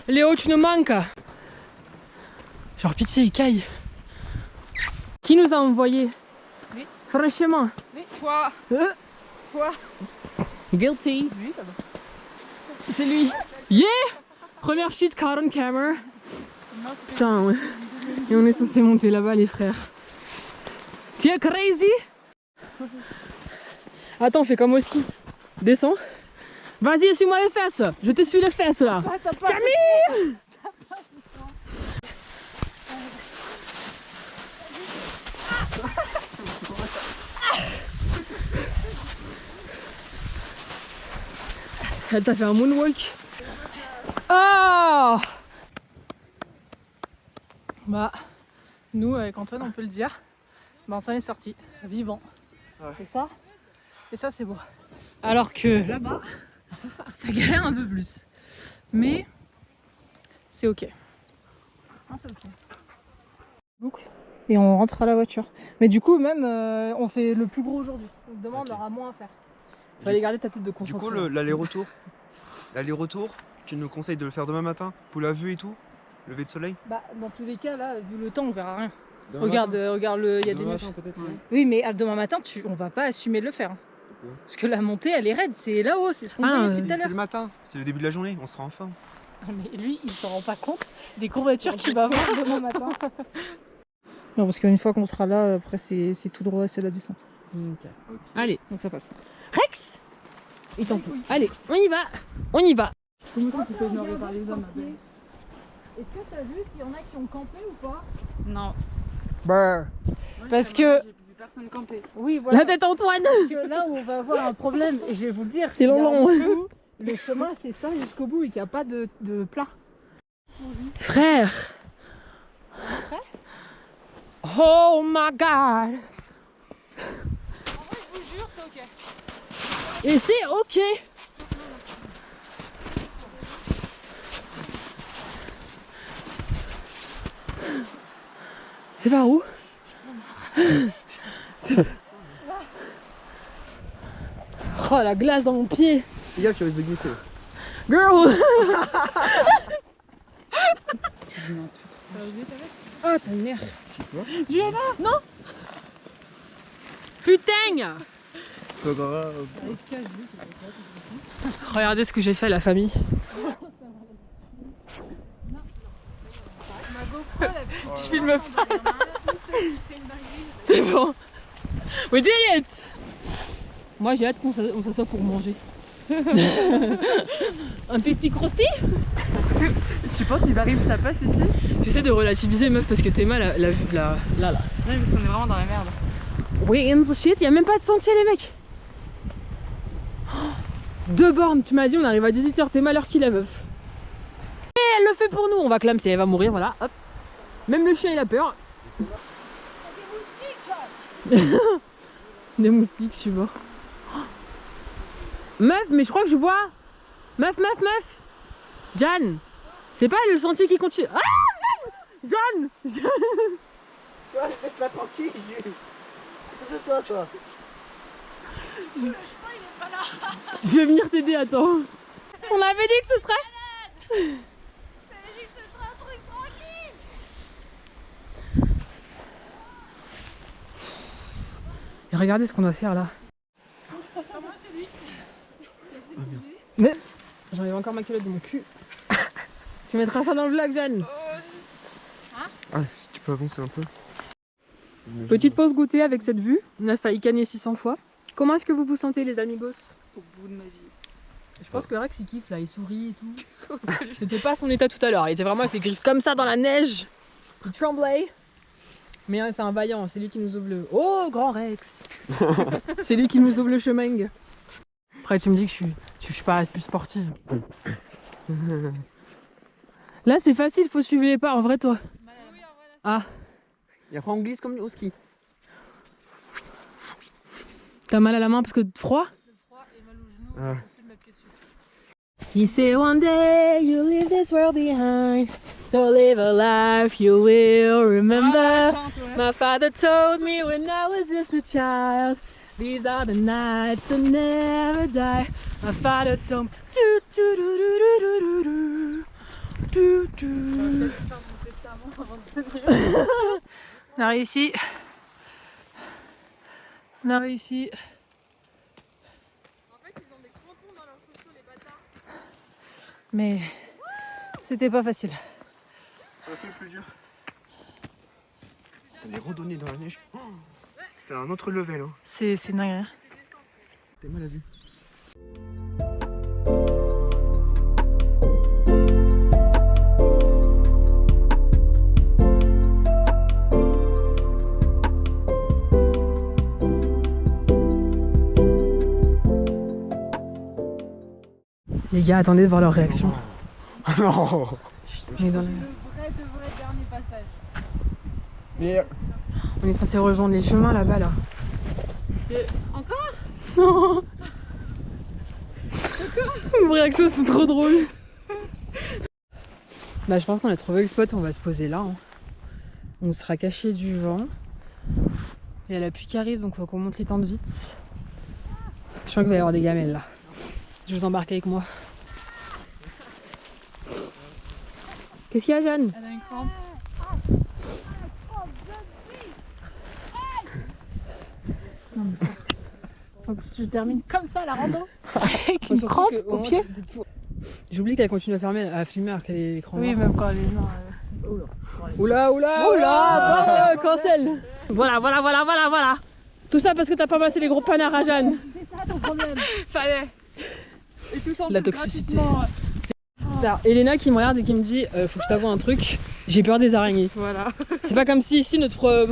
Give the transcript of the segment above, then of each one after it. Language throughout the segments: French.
Léo, tu nous manques. Genre pitié, il caille. Qui nous a envoyé? Oui. Franchement. Oui, toi. Toi. Guilty. C'est lui. Yeah! Première chute car on camera. Putain, ouais. Et on est censé monter là-bas, les frères. Tu es crazy? Attends, on fait comme au ski. Descends. Vas-y, suis-moi les fesses. Je te suis les fesses là. Camille! Elle t'a fait un moonwalk. Oh! Bah, nous avec Antoine, on peut le dire, bah on s'en est sorti vivant. Ouais. Et ça c'est beau. Alors que là-bas, ça galère un peu plus. Mais c'est ok. Ah, c'est ok. Boucle. Et on rentre à la voiture. Mais du coup, même, on fait le plus gros aujourd'hui. Donc demain, on aura moins à faire. Il fallait garder ta tête de concentration. Du coup, l'aller-retour, tu nous conseilles de le faire demain matin pour la vue et tout? Lever de soleil? Bah, dans tous les cas, là, vu le temps, on verra rien. Demain Regarde, matin. regarde, il y a des nuages. Ouais. Oui, mais demain matin, on va pas assumer de le faire. Parce que la montée, elle est raide, c'est là-haut, c'est ce qu'on voyait depuis tout à C'est l'heure. le matin, c'est le début de la journée, on sera en forme. Mais lui, il s'en rend pas compte des courbatures qu'il va avoir demain matin. Non, parce qu'une fois qu'on sera là, après, c'est tout droit, c'est la descente. Okay. Allez, donc ça passe. Rex! Il t'en fout. Allez, on y va! On y va! Est-ce que t'as vu s'il y en a qui ont campé ou pas? Non. Brr. Parce que... J'ai vu personne camper. Oui, voilà. La tête Antoine! Parce que là où on va avoir un problème, et je vais vous le dire, c'est long. Le chemin, c'est ça jusqu'au bout et qu'il n'y a pas de plat. Frère! Oh my god! En vrai, je vous jure, c'est ok. Et c'est ok! C'est par où? Oh la glace dans mon pied! Les gars, tu risques de glisser. Girl! Oh ta mère! Juliana! Non! Putain! C'est pas grave. Regardez ce que j'ai fait à la famille. Tu filmes pas. C'est bon. We did it! Moi j'ai hâte qu'on s'assoie pour manger. Un testi crosti? Tu penses qu'il arrive, ça passe ici? J'essaie de relativiser meuf parce que t'es mal la vue là. Ouais, parce qu'on est vraiment dans la merde. We in the shit, y'a même pas de sentier les mecs. Deux bornes, tu m'as dit on arrive à 18h, t'es malheur qu'il est meuf. Et elle le fait pour nous, on va clamser, elle va mourir, voilà, hop. Même le chien il a peur. Des moustiques. Des moustiques, je suis mort. Meuf, mais je crois que je vois. Meuf. Jeanne, c'est pas le sentier qui continue. Ah, Jeanne. Tu vois, laisse-la tranquille, Jules. C'est de toi ça. Je vais venir t'aider, attends. On avait dit que ce serait. Et regardez ce qu'on doit faire là. Mais j'enlève encore ma culotte de mon cul. Tu mettras ça dans le vlog, Jeanne. Ah, si tu peux avancer un peu. Petite pause goûter avec cette vue. On a failli gagner 600 fois. Comment est-ce que vous vous sentez les amigos? Au bout de ma vie. Je pense que Rex il kiffe là, il sourit et tout. C'était pas son état tout à l'heure, il était vraiment avec les griffes comme ça dans la neige. Il tremblait. Mais c'est un vaillant, c'est lui qui nous ouvre le... Oh, grand Rex. C'est lui qui nous ouvre le chemin. Après tu me dis que je suis pas plus sportive. Là c'est facile, faut suivre les pas, en vrai toi. Ah. Et après on glisse comme au ski. T'as mal à la main parce que froid? Le froid et mal au genou, Ah. je peux plus de mettre pied dessus. He said one day you leave this world behind, so live a life you will remember. My father told me when I was just a child, these are the nights that never die. My father told me, do, do, do, do, do, do, On a réussi. On a réussi. En fait, ils ont des crampons dans leurs chaussures, les bâtards. Mais c'était pas facile. Ça a fait le plus dur. Les randonnées dans la neige. Oh, c'est un autre level. Hein. C'est dingue. Hein. T'es mal à vue. Les gars, attendez de voir leur réaction. Non. On est dans le- Le vrai dernier passage. Mais On est censé rejoindre les chemins là-bas là. Encore? Non. Vos réactions sont trop drôles. Bah je pense qu'on a trouvé le spot, on va se poser là. Hein. On sera caché du vent. Il y a la pluie qui arrive donc faut qu'on monte les tentes vite. Je sens qu'il va y avoir des gamelles là. Je vous embarque avec moi. Qu'est-ce qu'il y a, Jeanne? Elle a une crampe. Faut que je termine comme ça la rando avec une crampe au pied. J'oublie qu'elle continue à filmer alors qu'elle est écran Oui, noir. même quand elle est noire. Oula, oula, cancel. Voilà. Tout ça parce que t'as pas massé les gros panards à Jeanne. C'est ça ton problème. Fallait. Et tout ça en La plus toxicité. gratuitement. T'as Elena qui me regarde et qui me dit faut que je t'avoue un truc, j'ai peur des araignées. Voilà. C'est pas comme si ici notre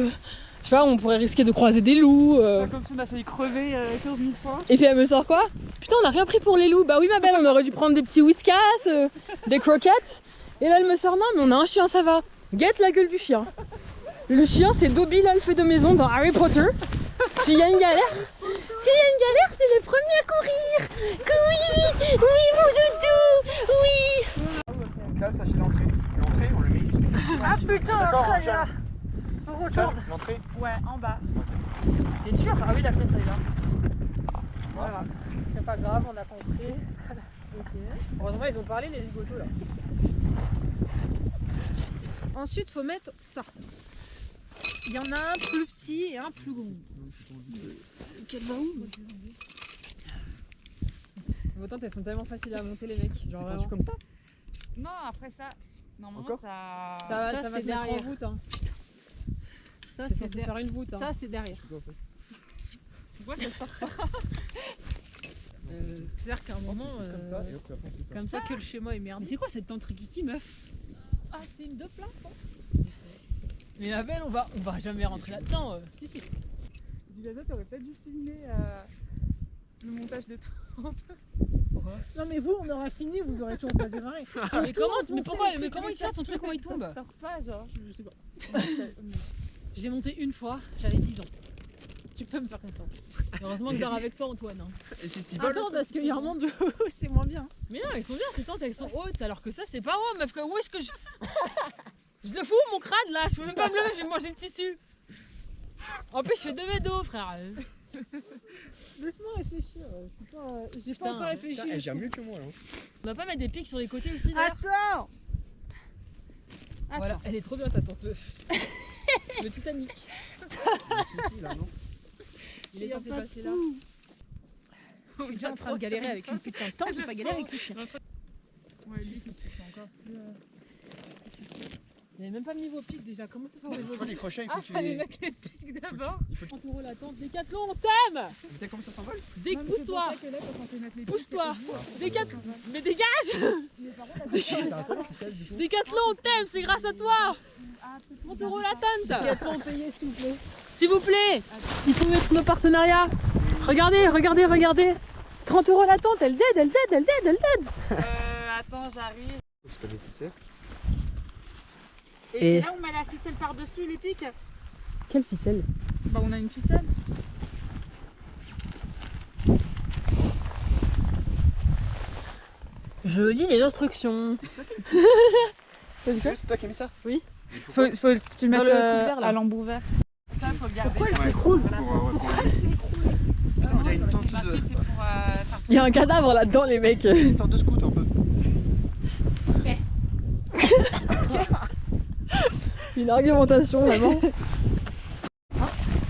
je sais pas, on pourrait risquer de croiser des loups. Pas comme si on a failli crever 15 000 fois. Et puis elle me sort quoi? Putain, on a rien pris pour les loups. Bah oui ma belle, on aurait dû prendre des petits whiskas, des croquettes. Et là elle me sort non mais on a un chien, ça va. Guette la gueule du chien. Le chien c'est Dobby l'elfe de maison dans Harry Potter. S'il y a une galère, c'est le premier à courir. Oui mon doudou, oui. là, sachez l'entrée. L'entrée, on le met ici. Ah putain, D'accord, l'entrée, Jeanne. là. Faut retourner. Jeanne, l'entrée. Ouais, en bas. T'es sûr? Ah oui la fenêtre est là. Voilà. C'est pas grave, on a compris. Heureusement ils ont parlé les zigotos là. Ensuite, faut mettre ça. Il y en a un plus petit et un plus gros. Quel va où? Vos tentes elles sont tellement faciles à monter les mecs. C'est Genre pendu vraiment. comme ça. Non, après ça, normalement Encore ça... Ça va ça, se c'est mettre derrière. en voûte. Hein. Ça, C'est c'est censé faire une voûte. Hein. Ça, c'est derrière. Tu vois, ça se part pas. C'est-à-dire qu'à un moment, comme ça, et hop, après, on fait ça. comme ça que le schéma est Mais merdique. c'est quoi cette tente rikiki meuf? Ah, c'est une 2 places, hein. Mais la belle on va jamais rentrer là-dedans. Si. Juliana, t'aurais peut-être dû filmer le montage de tente. Non mais vous, on aura fini, vous aurez toujours pas démarré. Mais comment il tient ton truc quand il tombe? Ça part pas, genre, je sais pas. Je l'ai monté une fois, j'avais 10 ans. Tu peux me faire confiance. Heureusement que je dors avec toi Antoine. Hein. Et c'est si bol. Attends, parce qu'il y a un monde où c'est moins bien. Mais non, elles sont bien ces tentes, elles sont hautes alors que ça c'est pas haut meuf. Où est-ce que je... Je le fous mon crâne là, je peux même pas me lever, je vais manger le tissu. En plus je fais 2 mètres d'eau frère. Laisse-moi réfléchir. J'ai Putain, pas encore réfléchi. Elle gère mieux que moi là. On doit pas mettre des pics sur les côtés aussi d'ailleurs. Attends. Voilà, elle est trop bien ta tente. Le Titanic. Là, non. Il est censé passer là. Je suis déjà en train de galérer avec une putain de tente, je vais pas galérer avec le chien. Ouais, lui, c'est encore plus... Il n'y avait même pas mis vos pics déjà, comment ça fait Tu vois les crochets, il faut Ah, que tu fallait les. mettre les pics d'abord. Il faut que 30 € la tente, Décathlon, on t'aime. tu sais comment ça s'envole. Pousse-toi. Pousse-toi. Décathlon. Mais dégage. Décathlon, on t'aime, c'est grâce à toi. 30 € la tente. Décathlon payé s'il vous plaît. S'il vous plaît, il faut mettre nos partenariats. Regardez. 30 € la tente, elle dead. Attends, j'arrive. C'est pas nécessaire. Et c'est là où on met la ficelle par-dessus les pics. Quelle ficelle? Bah, on a une ficelle. Je lis les instructions. C'est toi qui as mis ça? Oui. Faut que tu le Dans mettes le truc vert, là. à l'embout vert. Ça, faut le garder. Pourquoi elle s'écroule? Putain, on dirait une tente Après, de. c'est pour faire Il y a un cadavre là-dedans les mecs. Une tente de scout un peu. Une argumentation vraiment.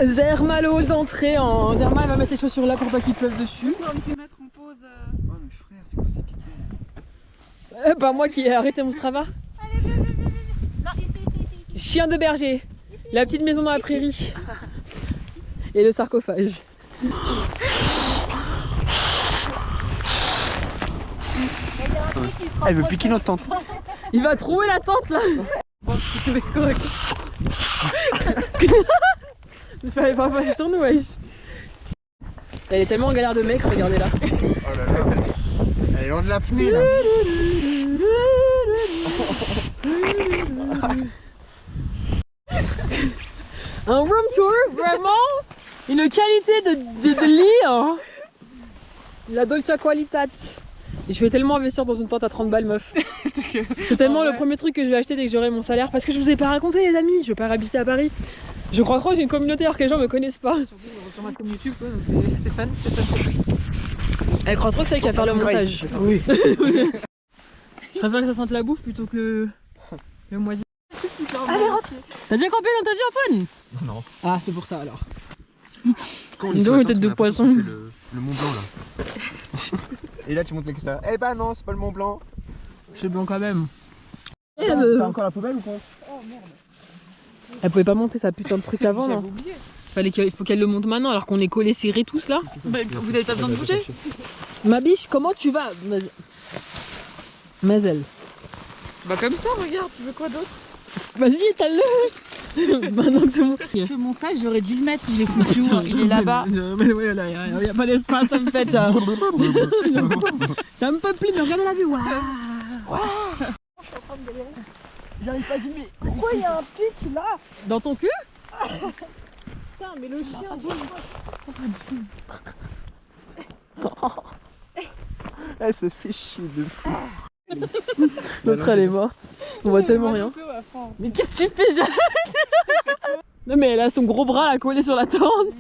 Zerma le hall d'entrée en. Zerma elle va mettre les chaussures là pour pas qu'il pleuve dessus. On peut mettre en pause. Oh mais frère, c'est quoi ces piquets? Pas moi qui ai arrêté mon Strava. Allez, viens. Non, ici. Chien de berger. La petite maison dans la prairie. Et le sarcophage. Elle veut piquer notre tente. Il va trouver la tente là. C'est correct. Il fallait pas passer sur nous, wesh. Elle est tellement en galère de mec, regardez-la. Oh là là. Elle est loin de l'apnée là. Un room tour, vraiment. Une qualité de lit. Hein. La Dolce Qualitat. Et je vais tellement investir dans une tente à 30 balles, meuf. C'est tellement le premier truc que je vais acheter dès que j'aurai mon salaire. Parce que je vous ai pas raconté, les amis. Je vais pas habiter à Paris. Je crois trop que j'ai une communauté alors que les gens me connaissent pas. Surtout sur ma communauté YouTube, quoi, donc c'est fun. Elle croit trop que c'est elle qui va faire le montage. Oui. Je préfère que ça sente la bouffe plutôt que le moisi. Allez, rentre. T'as déjà campé dans ta vie, Antoine? Non. Ah, c'est pour ça alors. Quand on Dis est donc, sur la une tête tente, de on a poisson. l'impression qu'on fait le Mont Blanc là. Et là tu montes avec ça. Eh bah non, c'est pas le Mont Blanc. C'est bon quand même. T'as encore la poubelle ou quoi? Elle pouvait pas monter sa putain de truc avant, non? oublié. Il faut qu'elle le monte maintenant alors qu'on est collés serrés tous là. Vous avez pas besoin de bouger? Ma biche, comment tu vas? Mazel. Bah comme ça, regarde, tu veux quoi d'autre? Vas-y, étale-le. Maintenant que tout le monde. Je fais mon sac, j'aurais dû le mettre, il est foutu, il est là-bas. Mais ouais, là, y a pas d'espace, ça me fait ça. Ça me peut plus, mais regardez la vue. Waouh. J'arrive pas à filmer. Pourquoi il y a un pic là? Dans ton cul? Putain, mais le chien. Elle se fait chier de fou. L'autre elle est morte. On voit tellement rien. Mais qu'est-ce que tu fais, Jeanne? Non mais elle a son gros bras là collé sur la tente.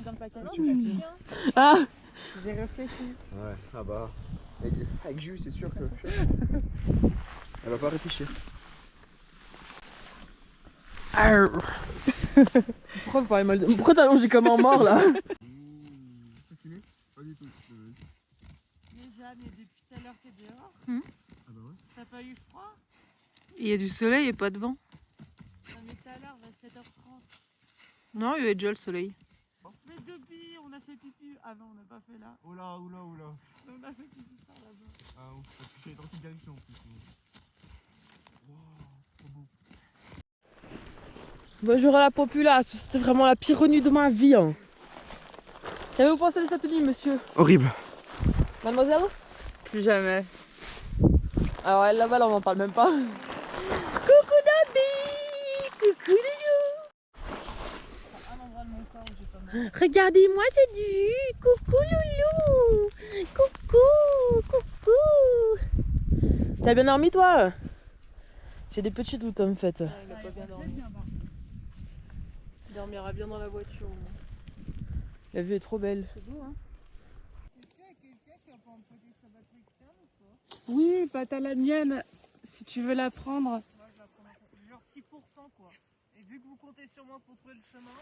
Ah. J'ai réfléchi. Ouais, ah bah. Avec Jus, c'est sûr que. Elle va pas réfléchir. Pourquoi vous parlez mal de... Pourquoi t'as allongé comme un mort là? Pas du tout. Déjà, mais depuis tout à l'heure t'es dehors. Ah bah ouais. T'as pas eu froid? Il y a du soleil et pas de vent. Non, mais tout à l'heure, vers 7h30. Non, il y avait déjà le soleil. Mais depuis, on a fait pipi. Ah non, on n'a pas fait là. Oula. On a fait pipi par là-bas. Ah ouf, parce que je suis allé dans cette direction en plus. Wow, c'est trop beau. Bonjour à la populace, c'était vraiment la pire nuit de ma vie. Hein. Qu'avez-vous pensé de cette nuit, monsieur? Horrible. Mademoiselle? Plus jamais. Alors elle là-bas, là, on en parle même pas. Coucou Dabi! Coucou Loulou! Regardez-moi cette vue! Coucou Loulou! Coucou! T'as bien dormi toi? J'ai des petits doutes en fait. Il a pas bien dormi. Il dormira bien dans la voiture. La vue est trop belle. C'est beau hein? Est-ce qu'il y a quelqu'un qui a pas emprunté sa batterie externe ou quoi? Oui, bah t'as la mienne, si tu veux la prendre. Moi je la prends genre 6% quoi. Et vu que vous comptez sur moi pour trouver le chemin...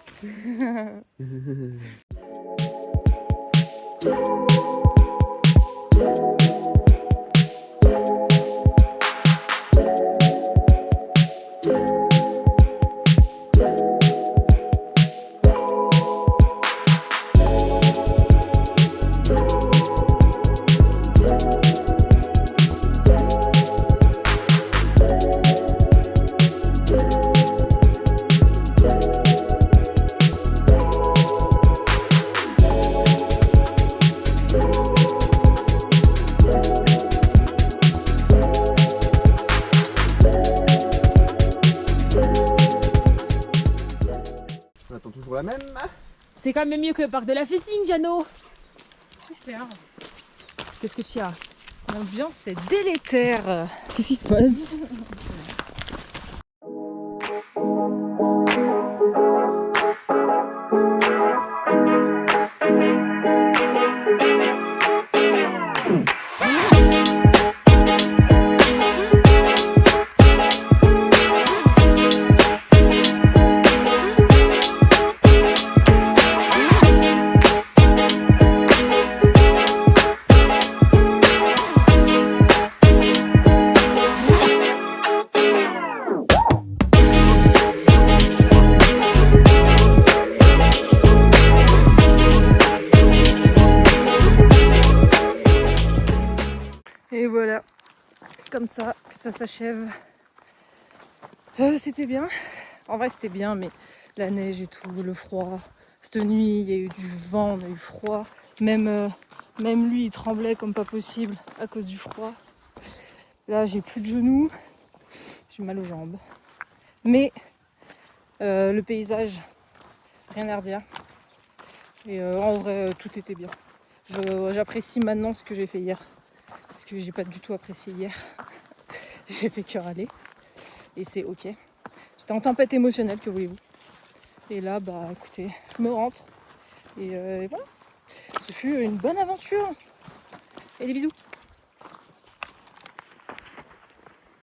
On attend toujours la même. C'est quand même mieux que le parc de la Fessing, Jeannot. Super. Qu'est-ce que tu as? L'ambiance c'est délétère. Qu'est-ce qui se passe? comme ça que ça s'achève. C'était bien. En vrai, c'était bien, mais la neige et tout, le froid. Cette nuit, il y a eu du vent, on a eu froid. Même lui, il tremblait comme pas possible à cause du froid. Là, j'ai plus de genoux. J'ai mal aux jambes. Mais le paysage, rien à redire. Et en vrai, tout était bien. J'apprécie maintenant ce que j'ai fait hier. Parce que j'ai pas du tout apprécié hier. J'ai fait que râler. Et c'est ok. J'étais en tempête émotionnelle, que voulez-vous. Et là, bah écoutez, je me rentre. Et voilà. Ce fut une bonne aventure. Et des bisous.